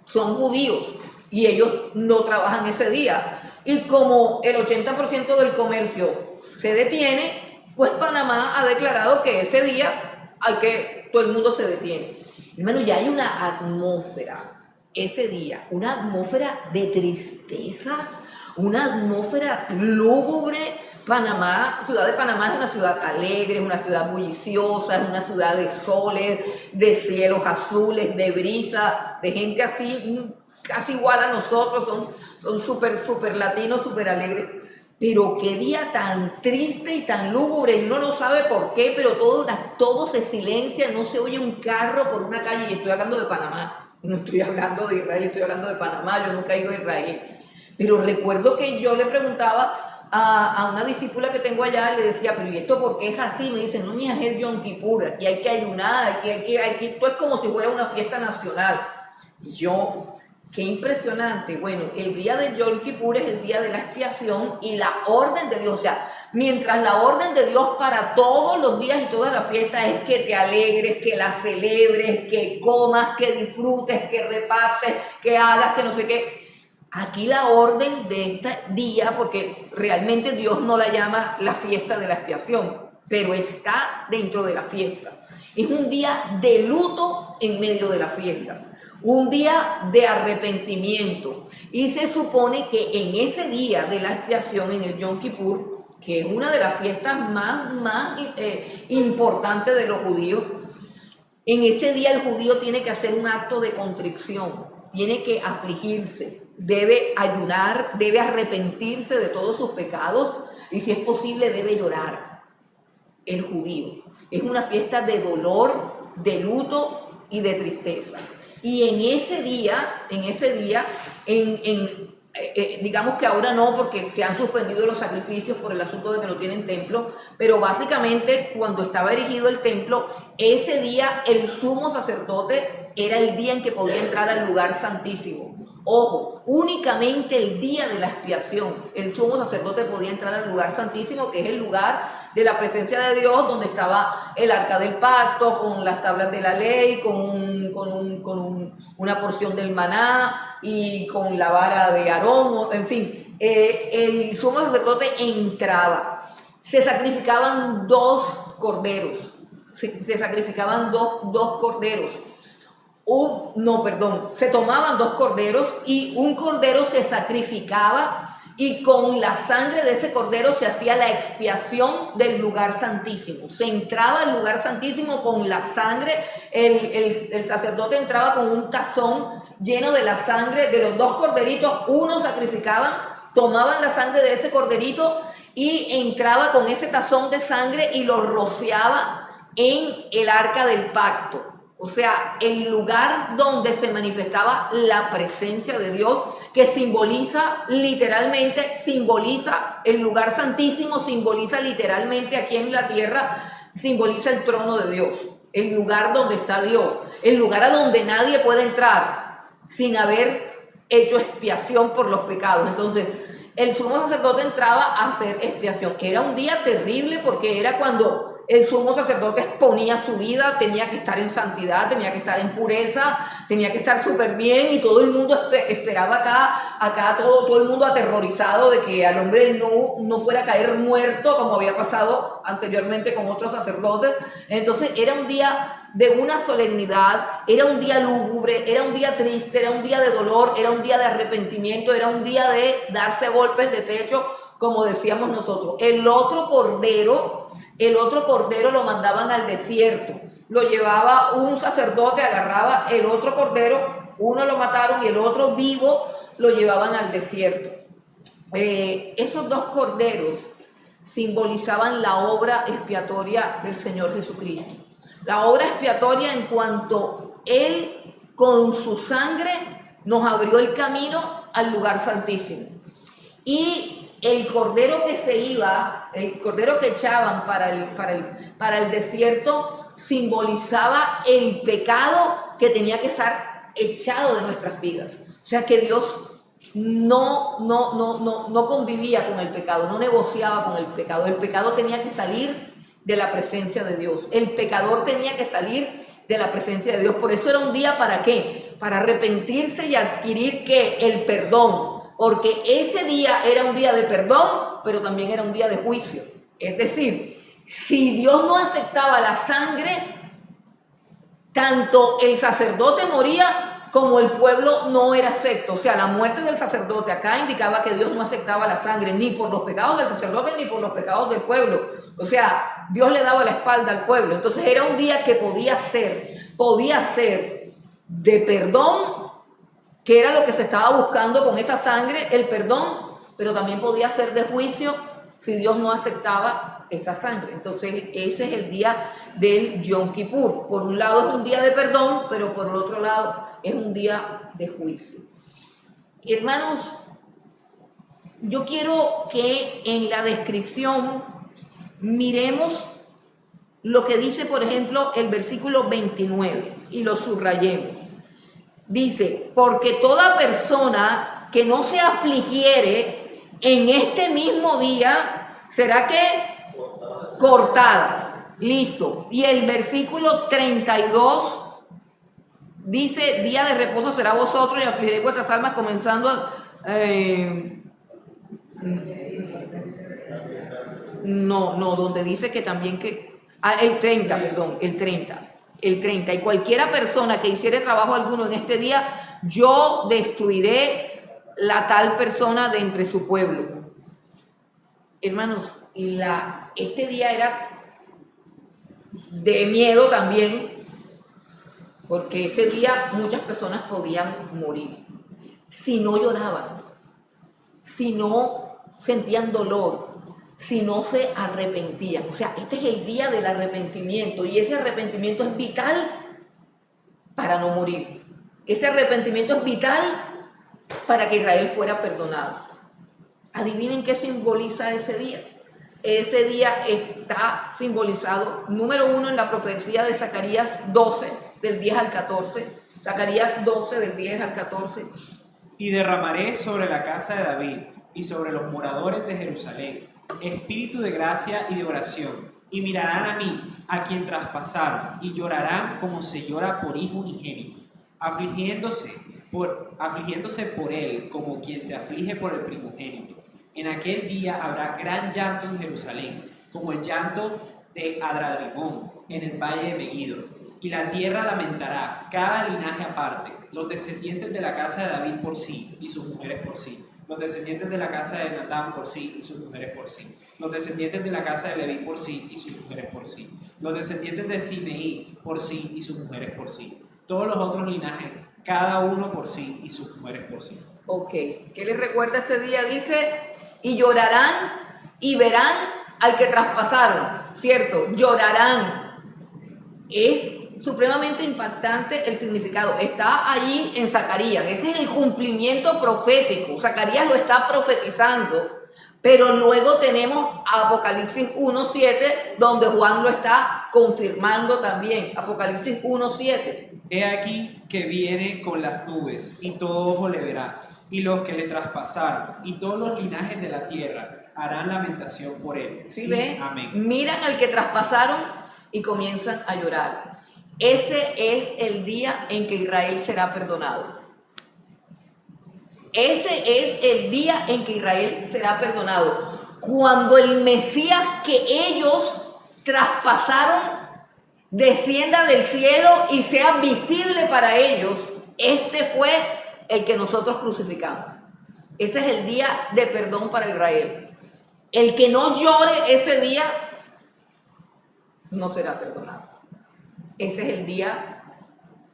son judíos y ellos no trabajan ese día. Y como el 80% del comercio se detiene, pues Panamá ha declarado que ese día todo el mundo se detiene. Hermano, ya hay una atmósfera ese día, una atmósfera de tristeza, una atmósfera lúgubre. Panamá, ciudad de Panamá es una ciudad alegre, es una ciudad bulliciosa, es una ciudad de soles, de cielos azules, de brisa, de gente así, casi igual a nosotros, son súper latinos, súper alegres. Pero qué día tan triste y tan lúgubre, y uno no sabe por qué, pero todo se silencia, no se oye un carro por una calle, y estoy hablando de Panamá, no estoy hablando de Israel, estoy hablando de Panamá, yo nunca he ido a Israel. Pero recuerdo que yo le preguntaba a una discípula que tengo allá, le decía, pero ¿y esto por qué es así? Me dice, no, mija, es el Yom Kippur, y hay que ayunar, esto es como si fuera una fiesta nacional. Y yo, qué impresionante. Bueno, el día de Yom Kippur es el día de la expiación y la orden de Dios. O sea, mientras la orden de Dios para todos los días y todas las fiestas es que te alegres, que la celebres, que comas, que disfrutes, que repartes, que hagas, que no sé qué. Aquí la orden de este día, porque realmente Dios no la llama la fiesta de la expiación, pero está dentro de la fiesta. Es un día de luto en medio de la fiesta, un día de arrepentimiento. Y se supone que en ese día de la expiación, en el Yom Kippur, que es una de las fiestas más importantes de los judíos, en ese día el judío tiene que hacer un acto de contrición, tiene que afligirse, debe ayunar, debe arrepentirse de todos sus pecados y si es posible debe llorar. El judío es una fiesta de dolor, de luto y de tristeza. Y en ese día, digamos que ahora no, porque se han suspendido los sacrificios por el asunto de que no tienen templo, pero básicamente cuando estaba erigido el templo, ese día el sumo sacerdote era el día en que podía entrar al lugar santísimo. Ojo, únicamente el día de la expiación, el sumo sacerdote podía entrar al lugar santísimo, que es el lugar de la presencia de Dios, donde estaba el arca del pacto, con las tablas de la ley, con una porción del maná y con la vara de Aarón, en fin. El sumo sacerdote entraba. Se sacrificaban dos corderos. Se sacrificaban dos corderos. Se tomaban dos corderos y un cordero se sacrificaba y con la sangre de ese cordero se hacía la expiación del lugar santísimo. Se entraba al lugar santísimo con la sangre, el sacerdote entraba con un tazón lleno de la sangre de los dos corderitos, uno sacrificaban, tomaban la sangre de ese corderito y entraba con ese tazón de sangre y lo rociaba en el arca del pacto. O sea, el lugar donde se manifestaba la presencia de Dios, que simboliza el lugar santísimo, simboliza literalmente aquí en la tierra, simboliza el trono de Dios, el lugar donde está Dios, el lugar a donde nadie puede entrar sin haber hecho expiación por los pecados. Entonces, el sumo sacerdote entraba a hacer expiación. Era un día terrible porque era cuando el sumo sacerdote exponía su vida, tenía que estar en santidad, tenía que estar en pureza, tenía que estar súper bien y todo el mundo esperaba acá todo el mundo aterrorizado de que al hombre no fuera a caer muerto como había pasado anteriormente con otros sacerdotes. Entonces era un día de una solemnidad, era un día lúgubre, era un día triste, era un día de dolor, era un día de arrepentimiento, era un día de darse golpes de pecho, como decíamos nosotros. El otro cordero lo mandaban al desierto, lo llevaba un sacerdote, agarraba el otro cordero, uno lo mataron y el otro vivo lo llevaban al desierto. esos dos corderos simbolizaban la obra expiatoria del Señor Jesucristo. La obra expiatoria en cuanto Él con su sangre nos abrió el camino al lugar santísimo. Y el cordero que se iba, el cordero que echaban para el desierto, simbolizaba el pecado que tenía que estar echado de nuestras vidas. O sea que Dios no convivía con el pecado, no negociaba con el pecado. El pecado tenía que salir de la presencia de Dios. El pecador tenía que salir de la presencia de Dios. Por eso era un día, ¿para qué? Para arrepentirse y adquirir ¿qué? El perdón. Porque ese día era un día de perdón, pero también era un día de juicio. Es decir, si Dios no aceptaba la sangre, tanto el sacerdote moría como el pueblo no era acepto. O sea, la muerte del sacerdote acá indicaba que Dios no aceptaba la sangre ni por los pecados del sacerdote ni por los pecados del pueblo. O sea, Dios le daba la espalda al pueblo. Entonces era un día que podía ser de perdón, que era lo que se estaba buscando con esa sangre, el perdón, pero también podía ser de juicio si Dios no aceptaba esa sangre. Entonces ese es el día del Yom Kippur. Por un lado es un día de perdón, pero por el otro lado es un día de juicio. Hermanos, yo quiero que en la descripción miremos lo que dice, por ejemplo, el versículo 29 y lo subrayemos. Dice, porque toda persona que no se afligiere en este mismo día, ¿será que? Cortada. Listo. Y el versículo 32 dice, día de reposo será vosotros y afligiréis vuestras almas comenzando... donde dice que también que... el 30. El 30. Y cualquiera persona que hiciere trabajo alguno en este día, yo destruiré la tal persona de entre su pueblo. Hermanos, este día era de miedo también, porque ese día muchas personas podían morir si no lloraban, si no sentían dolor, si no se arrepentían. O sea, este es el día del arrepentimiento y ese arrepentimiento es vital para no morir. Ese arrepentimiento es vital para que Israel fuera perdonado. Adivinen qué simboliza ese día. Ese día está simbolizado, número 1, en la profecía de Zacarías 12, del 10 al 14. Zacarías 12, del 10 al 14.
Y derramaré sobre la casa de David y sobre los moradores de Jerusalén espíritu de gracia y de oración, y mirarán a mí, a quien traspasaron, y llorarán como se llora por hijo unigénito, afligiéndose por él como quien se aflige por el primogénito. En aquel día habrá gran llanto en Jerusalén, como el llanto de Adradrimón en el valle de Megiddo, y la tierra lamentará, cada linaje aparte, los descendientes de la casa de David por sí, y sus mujeres por sí, los descendientes de la casa de Natán por sí y sus mujeres por sí, los descendientes de la casa de Leví por sí y sus mujeres por sí, los descendientes de Simeí por sí y sus mujeres por sí, todos los otros linajes, cada uno por sí y sus mujeres por sí.
Ok, ¿qué les recuerda ese día? Dice, y llorarán y verán al que traspasaron, ¿cierto? Llorarán. Es supremamente impactante el significado. Está allí en Zacarías. Ese es el cumplimiento profético. Zacarías lo está profetizando. Pero luego tenemos Apocalipsis 1:7, donde Juan lo está confirmando también. Apocalipsis 1:7.
He aquí que viene con las nubes, y todo ojo le verá, y los que le traspasaron, y todos los linajes de la tierra harán lamentación por él.
¿Sí ve?
Amén.
Miran al que traspasaron y comienzan a llorar. Ese es el día en que Israel será perdonado. Ese es el día en que Israel será perdonado. Cuando el Mesías que ellos traspasaron descienda del cielo y sea visible para ellos, este fue el que nosotros crucificamos. Ese es el día de perdón para Israel. El que no llore ese día no será perdonado. Ese es el día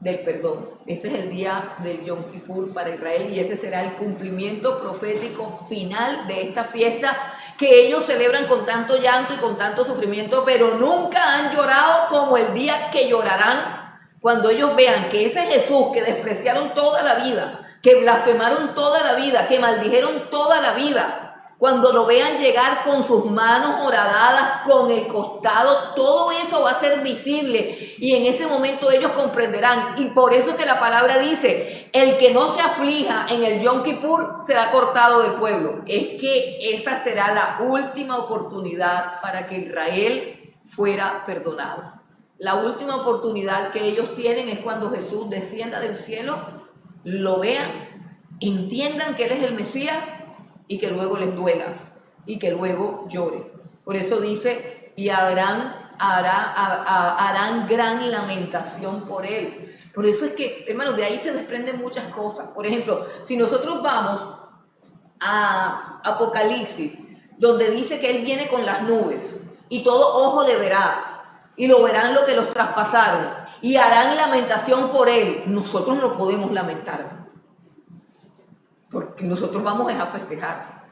del perdón. Ese es el día del Yom Kippur para Israel y ese será el cumplimiento profético final de esta fiesta que ellos celebran con tanto llanto y con tanto sufrimiento, pero nunca han llorado como el día que llorarán cuando ellos vean que ese Jesús que despreciaron toda la vida, que blasfemaron toda la vida, que maldijeron toda la vida, cuando lo vean llegar con sus manos horadadas, con el costado, todo eso va a ser visible y en ese momento ellos comprenderán. Y por eso que la palabra dice, el que no se aflija en el Yom Kippur será cortado del pueblo. Es que esa será la última oportunidad para que Israel fuera perdonado. La última oportunidad que ellos tienen es cuando Jesús descienda del cielo, lo vean, entiendan que Él es el Mesías, y que luego les duela y que luego llore. Por eso dice, y harán gran lamentación por él. Por eso es que, hermanos, de ahí se desprenden muchas cosas. Por ejemplo, si nosotros vamos a Apocalipsis, donde dice que él viene con las nubes y todo ojo le verá y lo verán lo que los traspasaron y harán lamentación por él, nosotros no podemos lamentar. Porque nosotros vamos a festejar.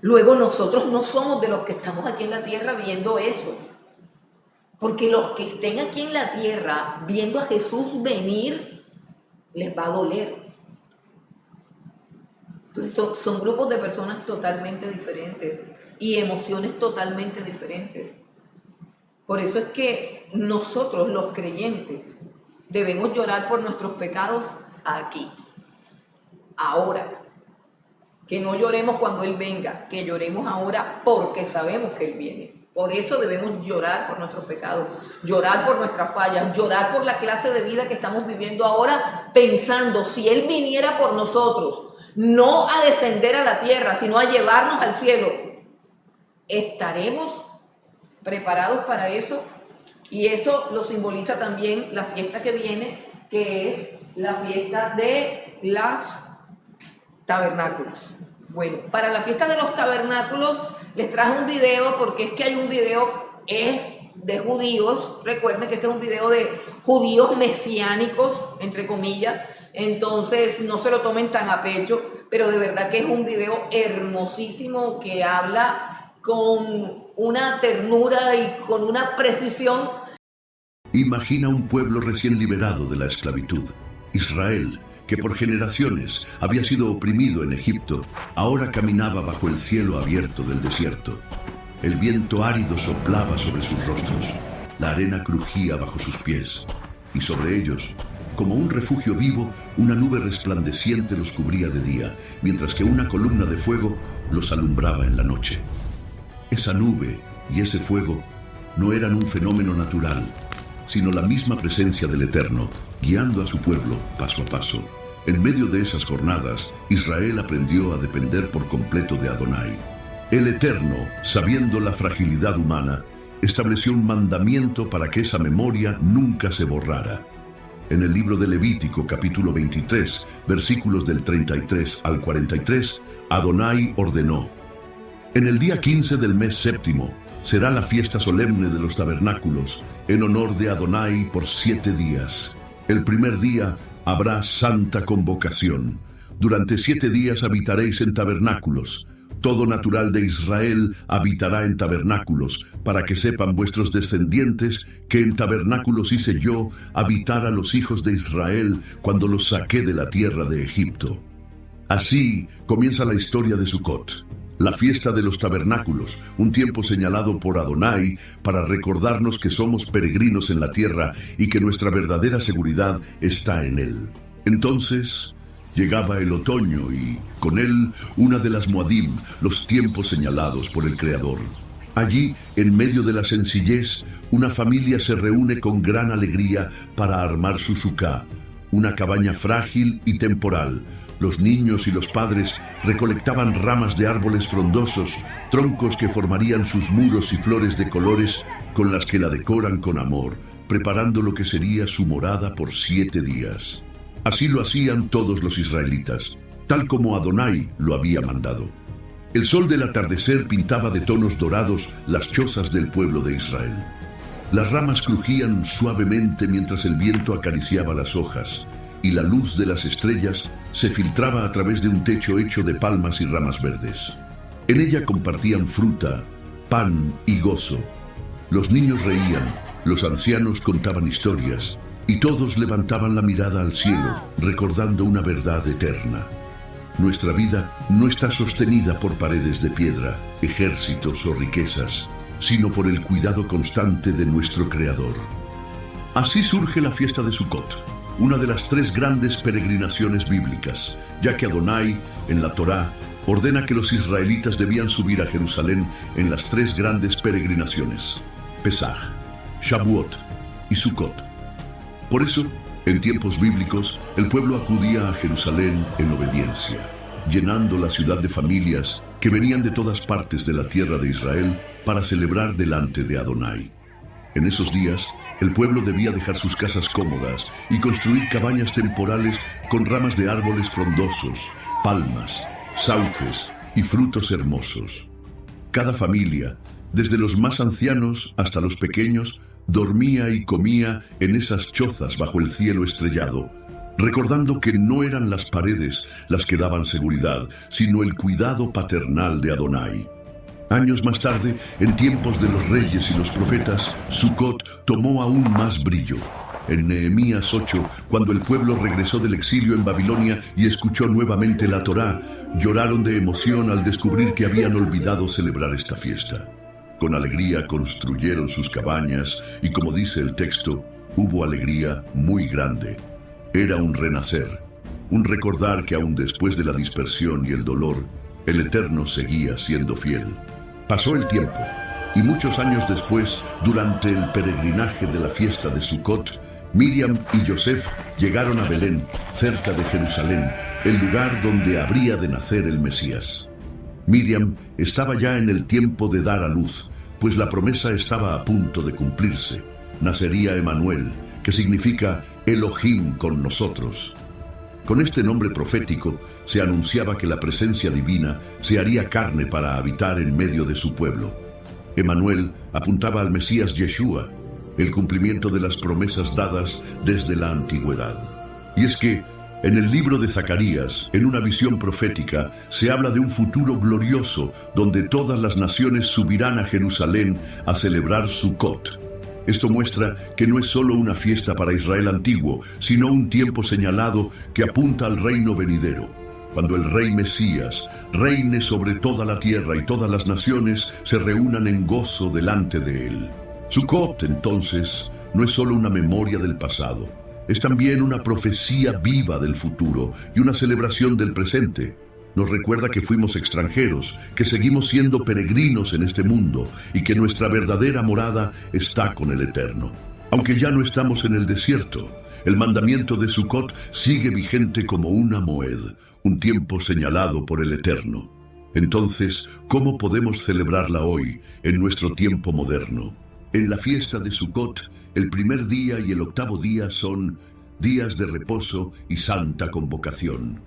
Luego nosotros no somos de los que estamos aquí en la tierra viendo eso. Porque los que estén aquí en la tierra viendo a Jesús venir, les va a doler. Entonces son grupos de personas totalmente diferentes y emociones totalmente diferentes. Por eso es que nosotros, los creyentes, debemos llorar por nuestros pecados aquí. Ahora, que no lloremos cuando Él venga, que lloremos ahora porque sabemos que Él viene. Por eso debemos llorar por nuestros pecados, llorar por nuestras fallas, llorar por la clase de vida que estamos viviendo ahora, pensando si Él viniera por nosotros, no a descender a la tierra, sino a llevarnos al cielo, ¿estaremos preparados para eso? Y eso lo simboliza también la fiesta que viene, que es la fiesta de las tabernáculos. Bueno, para la fiesta de los tabernáculos les traje un video porque es que hay un video es de judíos. Recuerden que este es un video de judíos mesiánicos, entre comillas, entonces no se lo tomen tan a pecho, pero de verdad que es un video hermosísimo que habla con una ternura y con una precisión.
Imagina un pueblo recién liberado de la esclavitud, Israel, que por generaciones había sido oprimido en Egipto, ahora caminaba bajo el cielo abierto del desierto. El viento árido soplaba sobre sus rostros, la arena crujía bajo sus pies, y sobre ellos, como un refugio vivo, una nube resplandeciente los cubría de día, mientras que una columna de fuego los alumbraba en la noche. Esa nube y ese fuego no eran un fenómeno natural, sino la misma presencia del Eterno, guiando a su pueblo paso a paso. En medio de esas jornadas, Israel aprendió a depender por completo de Adonai. El Eterno, sabiendo la fragilidad humana, estableció un mandamiento para que esa memoria nunca se borrara. En el libro de Levítico, capítulo 23, versículos del 33 al 43, Adonai ordenó: en el día 15 del mes séptimo, será la fiesta solemne de los tabernáculos, en honor de Adonai por 7 días. El primer día habrá santa convocación. Durante 7 días habitaréis en tabernáculos. Todo natural de Israel habitará en tabernáculos, para que sepan vuestros descendientes que en tabernáculos hice yo habitar a los hijos de Israel cuando los saqué de la tierra de Egipto. Así comienza la historia de Sucot, la fiesta de los tabernáculos, un tiempo señalado por Adonai para recordarnos que somos peregrinos en la tierra y que nuestra verdadera seguridad está en él. Entonces llegaba el otoño y, con él, una de las Moadim, los tiempos señalados por el Creador. Allí, en medio de la sencillez, una familia se reúne con gran alegría para armar su sucá, una cabaña frágil y temporal. Los niños y los padres recolectaban ramas de árboles frondosos, troncos que formarían sus muros y flores de colores con las que la decoran con amor, preparando lo que sería su morada por 7 días. Así lo hacían todos los israelitas, tal como Adonai lo había mandado. El sol del atardecer pintaba de tonos dorados las chozas del pueblo de Israel. Las ramas crujían suavemente mientras el viento acariciaba las hojas, y la luz de las estrellas se filtraba a través de un techo hecho de palmas y ramas verdes. En ella compartían fruta, pan y gozo. Los niños reían, los ancianos contaban historias, y todos levantaban la mirada al cielo, recordando una verdad eterna. Nuestra vida no está sostenida por paredes de piedra, ejércitos o riquezas, sino por el cuidado constante de nuestro Creador. Así surge la fiesta de Sukkot, una de las 3 grandes peregrinaciones bíblicas, ya que Adonai, en la Torá, ordena que los israelitas debían subir a Jerusalén en las 3 grandes peregrinaciones: Pesaj, Shavuot y Sukkot. Por eso, en tiempos bíblicos, el pueblo acudía a Jerusalén en obediencia, llenando la ciudad de familias que venían de todas partes de la tierra de Israel para celebrar delante de Adonai. En esos días, el pueblo debía dejar sus casas cómodas y construir cabañas temporales con ramas de árboles frondosos, palmas, sauces y frutos hermosos. Cada familia, desde los más ancianos hasta los pequeños, dormía y comía en esas chozas bajo el cielo estrellado, recordando que no eran las paredes las que daban seguridad, sino el cuidado paternal de Adonai. Años más tarde, en tiempos de los reyes y los profetas, Sukkot tomó aún más brillo. En Nehemías 8, cuando el pueblo regresó del exilio en Babilonia y escuchó nuevamente la Torá, lloraron de emoción al descubrir que habían olvidado celebrar esta fiesta. Con alegría construyeron sus cabañas y, como dice el texto, hubo alegría muy grande. Era un renacer, un recordar que aún después de la dispersión y el dolor, el Eterno seguía siendo fiel. Pasó el tiempo, y muchos años después, durante el peregrinaje de la fiesta de Sukkot, Miriam y Yosef llegaron a Belén, cerca de Jerusalén, el lugar donde habría de nacer el Mesías. Miriam estaba ya en el tiempo de dar a luz, pues la promesa estaba a punto de cumplirse. Nacería Emanuel, que significa Elohim con nosotros. Con este nombre profético se anunciaba que la presencia divina se haría carne para habitar en medio de su pueblo. Emanuel apuntaba al Mesías Yeshua, el cumplimiento de las promesas dadas desde la antigüedad. Y es que, en el libro de Zacarías, en una visión profética, se habla de un futuro glorioso donde todas las naciones subirán a Jerusalén a celebrar Sukkot. Esto muestra que no es solo una fiesta para Israel antiguo, sino un tiempo señalado que apunta al reino venidero, cuando el rey Mesías reine sobre toda la tierra y todas las naciones se reúnan en gozo delante de él. Sukkot, entonces, no es solo una memoria del pasado, es también una profecía viva del futuro y una celebración del presente. Nos recuerda que fuimos extranjeros, que seguimos siendo peregrinos en este mundo y que nuestra verdadera morada está con el Eterno. Aunque ya no estamos en el desierto, el mandamiento de Sukkot sigue vigente como una moed, un tiempo señalado por el Eterno. Entonces, ¿cómo podemos celebrarla hoy, en nuestro tiempo moderno? En la fiesta de Sukkot, el primer día y el 8º día son días de reposo y santa convocación.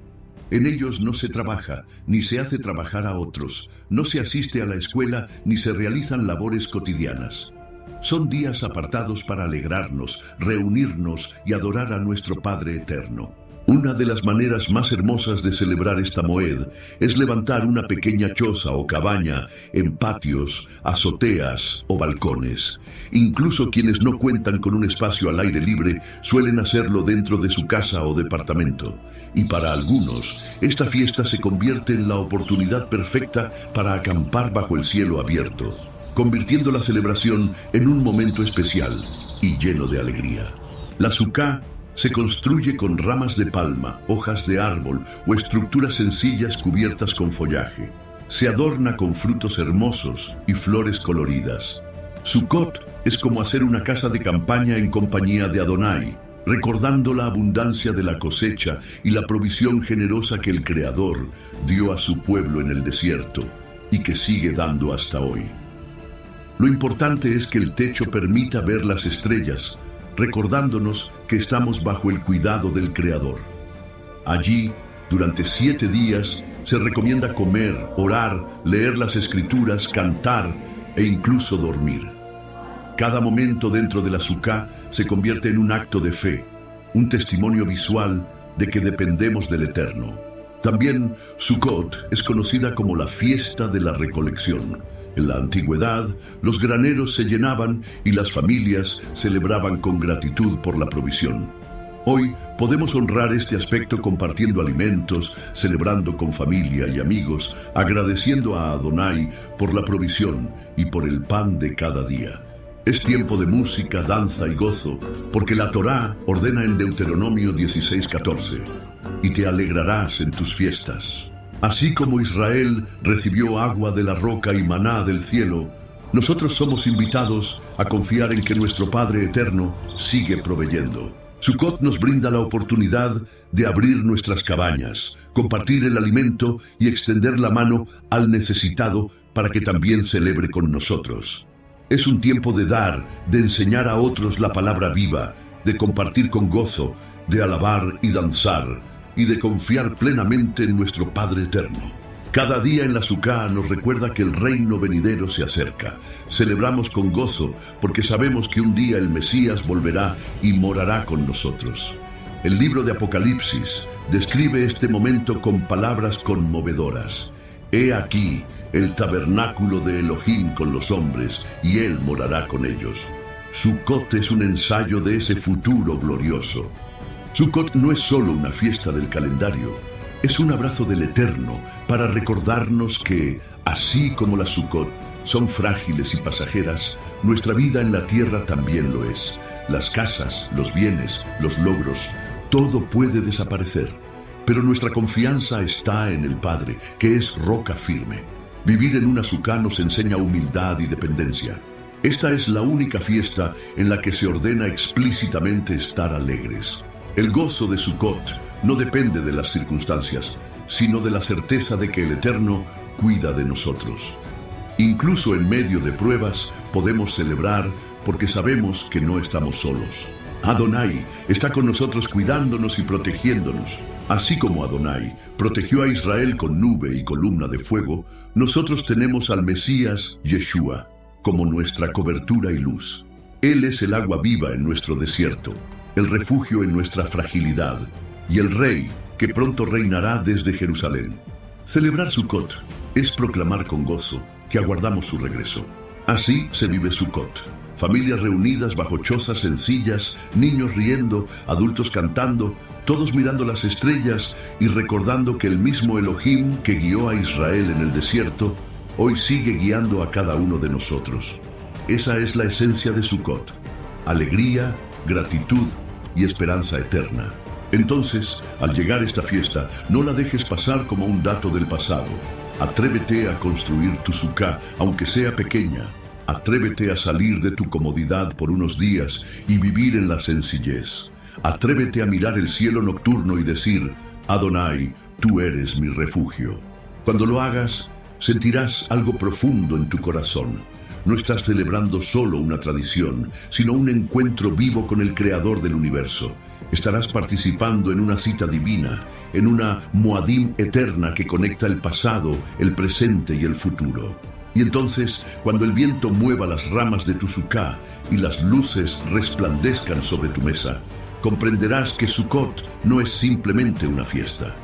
En ellos no se trabaja, ni se hace trabajar a otros, no se asiste a la escuela, ni se realizan labores cotidianas. Son días apartados para alegrarnos, reunirnos y adorar a nuestro Padre Eterno. Una de las maneras más hermosas de celebrar esta moed es levantar una pequeña choza o cabaña en patios, azoteas o balcones. Incluso quienes no cuentan con un espacio al aire libre suelen hacerlo dentro de su casa o departamento. Y para algunos, esta fiesta se convierte en la oportunidad perfecta para acampar bajo el cielo abierto, convirtiendo la celebración en un momento especial y lleno de alegría. La Sukkah se construye con ramas de palma, hojas de árbol o estructuras sencillas cubiertas con follaje. Se adorna con frutos hermosos y flores coloridas. Sukkot es como hacer una casa de campaña en compañía de Adonai, recordando la abundancia de la cosecha y la provisión generosa que el Creador dio a su pueblo en el desierto y que sigue dando hasta hoy. Lo importante es que el techo permita ver las estrellas, recordándonos que estamos bajo el cuidado del Creador. Allí, durante 7 días, se recomienda comer, orar, leer las Escrituras, cantar e incluso dormir. Cada momento dentro de la Sukkah se convierte en un acto de fe, un testimonio visual de que dependemos del Eterno. También Sukkot es conocida como la fiesta de la recolección. En la antigüedad, los graneros se llenaban y las familias celebraban con gratitud por la provisión. Hoy podemos honrar este aspecto compartiendo alimentos, celebrando con familia y amigos, agradeciendo a Adonai por la provisión y por el pan de cada día. Es tiempo de música, danza y gozo, porque la Torá ordena en Deuteronomio 16:14, y te alegrarás en tus fiestas. Así como Israel recibió agua de la roca y maná del cielo, nosotros somos invitados a confiar en que nuestro Padre Eterno sigue proveyendo. Sukkot nos brinda la oportunidad de abrir nuestras cabañas, compartir el alimento y extender la mano al necesitado para que también celebre con nosotros. Es un tiempo de dar, de enseñar a otros la palabra viva, de compartir con gozo, de alabar y danzar, y de confiar plenamente en nuestro Padre Eterno. Cada día en la Sukkah nos recuerda que el reino venidero se acerca. Celebramos con gozo porque sabemos que un día el Mesías volverá y morará con nosotros. El libro de Apocalipsis describe este momento con palabras conmovedoras. He aquí el tabernáculo de Elohim con los hombres, y Él morará con ellos. Sukkot es un ensayo de ese futuro glorioso. Sukkot no es solo una fiesta del calendario, es un abrazo del Eterno para recordarnos que, así como las Sukkot son frágiles y pasajeras, nuestra vida en la tierra también lo es. Las casas, los bienes, los logros, todo puede desaparecer. Pero nuestra confianza está en el Padre, que es roca firme. Vivir en una Sukkah nos enseña humildad y dependencia. Esta es la única fiesta en la que se ordena explícitamente estar alegres. El gozo de Sukkot no depende de las circunstancias, sino de la certeza de que el Eterno cuida de nosotros. Incluso en medio de pruebas podemos celebrar porque sabemos que no estamos solos. Adonai está con nosotros cuidándonos y protegiéndonos. Así como Adonai protegió a Israel con nube y columna de fuego, nosotros tenemos al Mesías Yeshua como nuestra cobertura y luz. Él es el agua viva en nuestro desierto, el refugio en nuestra fragilidad y el Rey que pronto reinará desde Jerusalén. Celebrar Sukkot es proclamar con gozo que aguardamos su regreso. Así se vive Sukkot. Familias reunidas bajo chozas sencillas, niños riendo, adultos cantando, todos mirando las estrellas y recordando que el mismo Elohim que guió a Israel en el desierto, hoy sigue guiando a cada uno de nosotros. Esa es la esencia de Sukkot: alegría, gratitud y esperanza eterna. Entonces, al llegar esta fiesta, no la dejes pasar como un dato del pasado. Atrévete a construir tu Sukkah, aunque sea pequeña. Atrévete a salir de tu comodidad por unos días y vivir en la sencillez. Atrévete a mirar el cielo nocturno y decir: Adonai, tú eres mi refugio. Cuando lo hagas, sentirás algo profundo en tu corazón. No estás celebrando solo una tradición, sino un encuentro vivo con el Creador del universo. Estarás participando en una cita divina, en una Moadim eterna que conecta el pasado, el presente y el futuro. Y entonces, cuando el viento mueva las ramas de tu Sukkah y las luces resplandezcan sobre tu mesa, comprenderás que Sukkot no es simplemente una fiesta.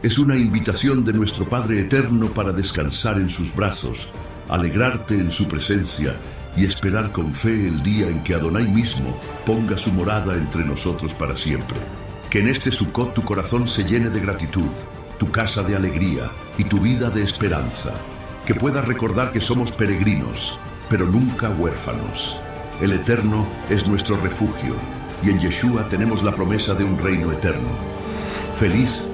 Es una invitación de nuestro Padre Eterno para descansar en sus brazos, alegrarte en su presencia y esperar con fe el día en que Adonai mismo ponga su morada entre nosotros para siempre. Que en este Sukkot tu corazón se llene de gratitud, tu casa de alegría y tu vida de esperanza. Que puedas recordar que somos peregrinos, pero nunca huérfanos. El Eterno es nuestro refugio y en Yeshua tenemos la promesa de un reino eterno. Feliz